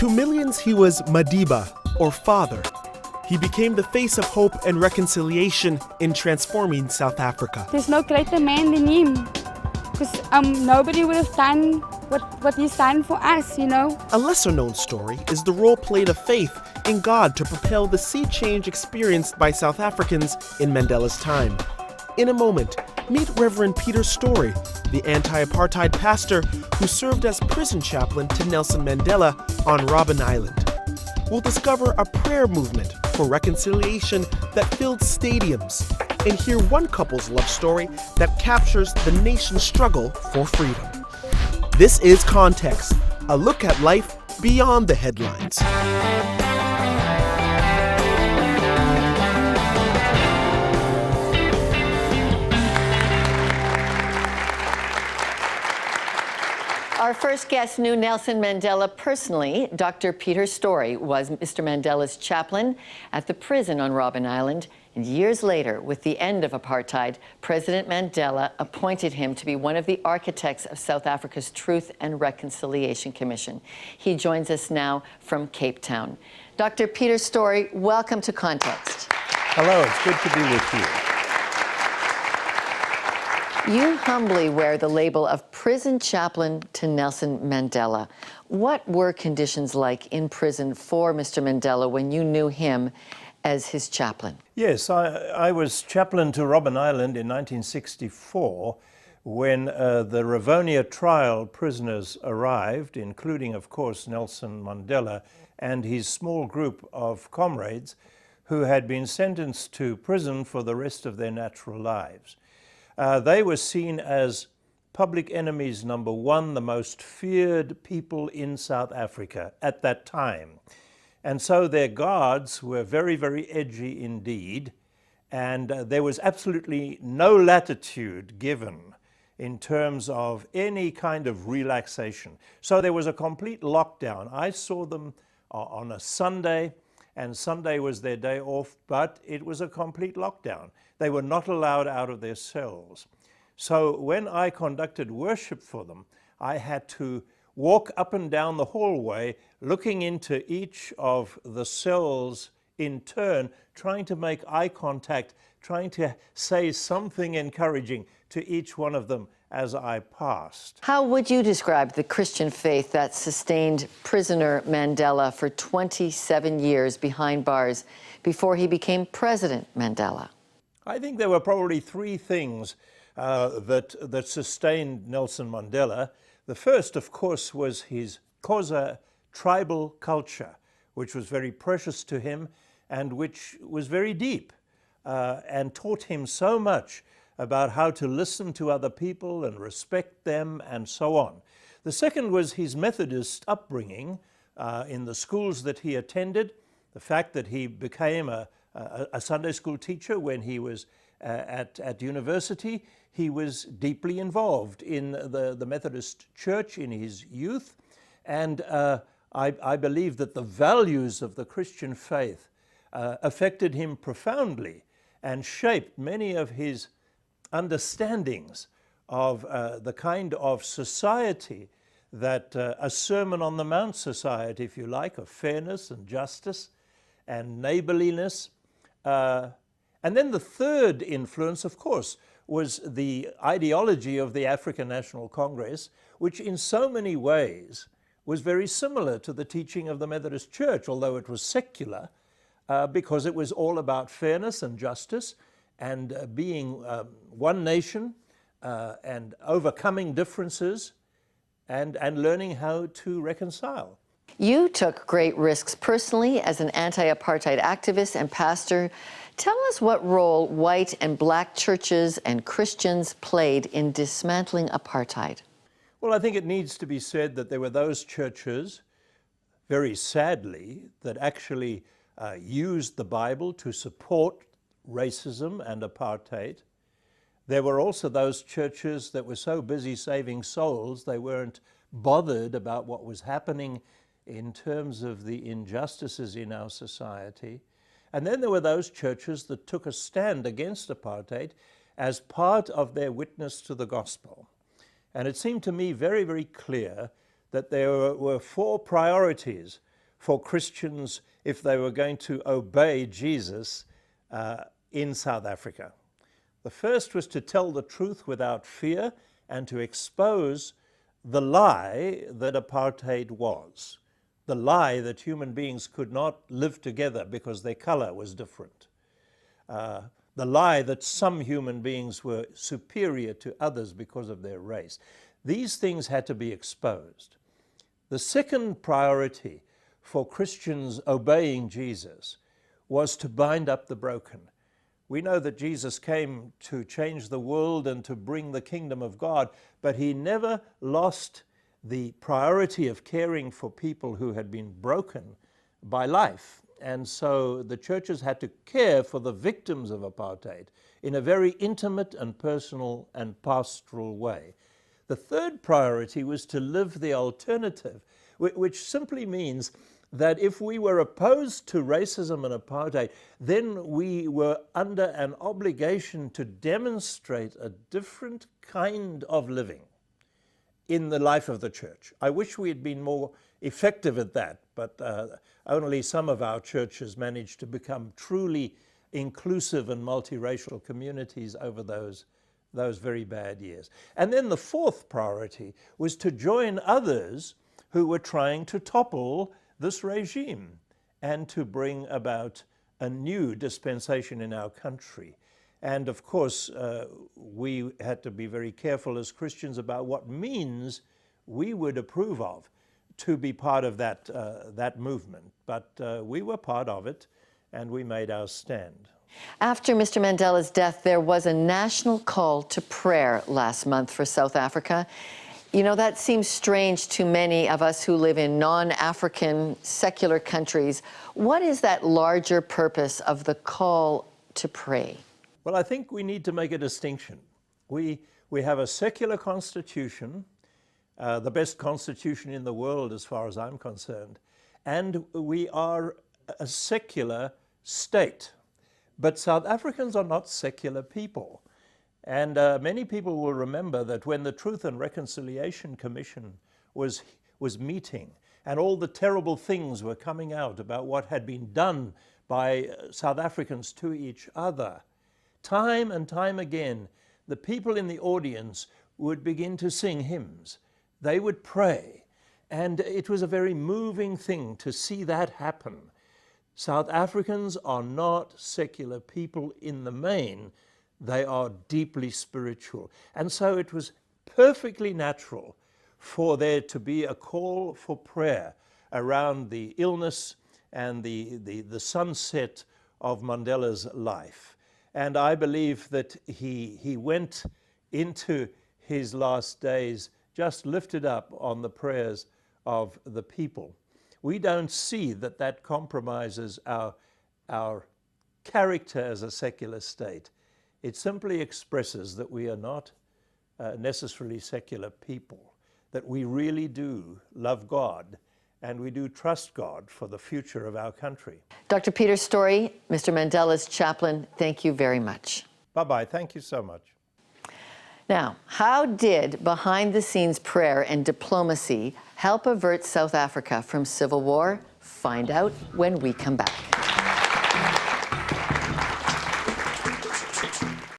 To millions, he was Madiba, or Father. He became the face of hope and reconciliation in transforming South Africa. There's no greater man than him, because nobody would have done what he's done for us, you know. A lesser-known story is the role played of faith in God to propel the sea change experienced by South Africans in Mandela's time. In a moment, meet Reverend Peter Story, the anti-apartheid pastor who served as prison chaplain to Nelson Mandela on Robben Island. We'll discover a prayer movement for reconciliation that filled stadiums and hear one couple's love story that captures the nation's struggle for freedom. This is Context, a look at life beyond the headlines. Our first guest knew Nelson Mandela personally. Dr. Peter Story was Mr. Mandela's chaplain at the prison on Robben Island. And years later, with the end of apartheid, President Mandela appointed him to be one of the architects of South Africa's Truth and Reconciliation Commission. He joins us now from Cape Town. Dr. Peter Story, welcome to Context. Hello, it's good to be with you. You humbly wear the label of prison chaplain to Nelson Mandela. What were conditions like in prison for Mr. Mandela when you knew him as his chaplain? Yes, I was chaplain to Robben Island in 1964 when the Rivonia trial prisoners arrived, including, of course, Nelson Mandela and his small group of comrades who had been sentenced to prison for the rest of their natural lives. They were seen as public enemies number one, the most feared people in South Africa at that time. And so their guards were very, very edgy indeed, and there was absolutely no latitude given in terms of any kind of relaxation. So there was a complete lockdown. I saw them on a Sunday, and Sunday was their day off, but it was a complete lockdown. They were not allowed out of their cells. So when I conducted worship for them, I had to walk up and down the hallway, looking into each of the cells in turn, trying to make eye contact, trying to say something encouraging to each one of them as I passed. How would you describe the Christian faith that sustained prisoner Mandela for 27 years behind bars before he became President Mandela? I think there were probably three things that sustained Nelson Mandela. The first, of course, was his Xhosa tribal culture, which was very precious to him and which was very deep and taught him so much about how to listen to other people and respect them and so on. The second was his Methodist upbringing in the schools that he attended, the fact that he became a Sunday school teacher when he was at university. He was deeply involved in the Methodist Church in his youth, and I believe that the values of the Christian faith affected him profoundly and shaped many of his understandings of the kind of society that a Sermon on the Mount society, if you like, of fairness and justice and neighborliness. And then the third influence, of course, was the ideology of the African National Congress, which in so many ways was very similar to the teaching of the Methodist Church, although it was secular, because it was all about fairness and justice and being one nation and overcoming differences and learning how to reconcile. You took great risks personally as an anti-apartheid activist and pastor. Tell us what role white and black churches and Christians played in dismantling apartheid. Well, I think it needs to be said that there were those churches, very sadly, that actually used the Bible to support racism and apartheid. There were also those churches that were so busy saving souls, they weren't bothered about what was happening in terms of the injustices in our society. And then there were those churches that took a stand against apartheid as part of their witness to the gospel. And it seemed to me very, very clear that there were four priorities for Christians if they were going to obey Jesus in South Africa. The first was to tell the truth without fear and to expose the lie that apartheid was, the lie that human beings could not live together because their color was different, the lie that some human beings were superior to others because of their race. These things had to be exposed. The second priority for Christians obeying Jesus was to bind up the broken. We know that Jesus came to change the world and to bring the kingdom of God, but he never lost the priority of caring for people who had been broken by life. And so the churches had to care for the victims of apartheid in a very intimate and personal and pastoral way. The third priority was to live the alternative, which simply means that if we were opposed to racism and apartheid, then we were under an obligation to demonstrate a different kind of living in the life of the church. I wish we had been more effective at that, but only some of our churches managed to become truly inclusive and multiracial communities over those very bad years. And then the fourth priority was to join others who were trying to topple this regime and to bring about a new dispensation in our country. And of course, we had to be very careful as Christians about what means we would approve of to be part of that movement. But we were part of it, and we made our stand. After Mr. Mandela's death, there was a national call to prayer last month for South Africa. You know, that seems strange to many of us who live in non-African secular countries. What is that larger purpose of the call to pray? Well, I think we need to make a distinction. We have a secular constitution, the best constitution in the world as far as I'm concerned, and we are a secular state. But South Africans are not secular people. And many people will remember that when the Truth and Reconciliation Commission was meeting and all the terrible things were coming out about what had been done by South Africans to each other, time and time again, the people in the audience would begin to sing hymns. They would pray. And it was a very moving thing to see that happen. South Africans are not secular people in the main. They are deeply spiritual. And so it was perfectly natural for there to be a call for prayer around the illness and the sunset of Mandela's life. And I believe that he went into his last days just lifted up on the prayers of the people. We don't see that compromises our character as a secular state. It simply expresses that we are not necessarily secular people, that we really do love God and we do trust God for the future of our country. Dr. Peter Story, Mr. Mandela's chaplain, thank you very much. Bye-bye. Thank you so much. Now, how did behind-the-scenes prayer and diplomacy help avert South Africa from civil war? Find out when we come back.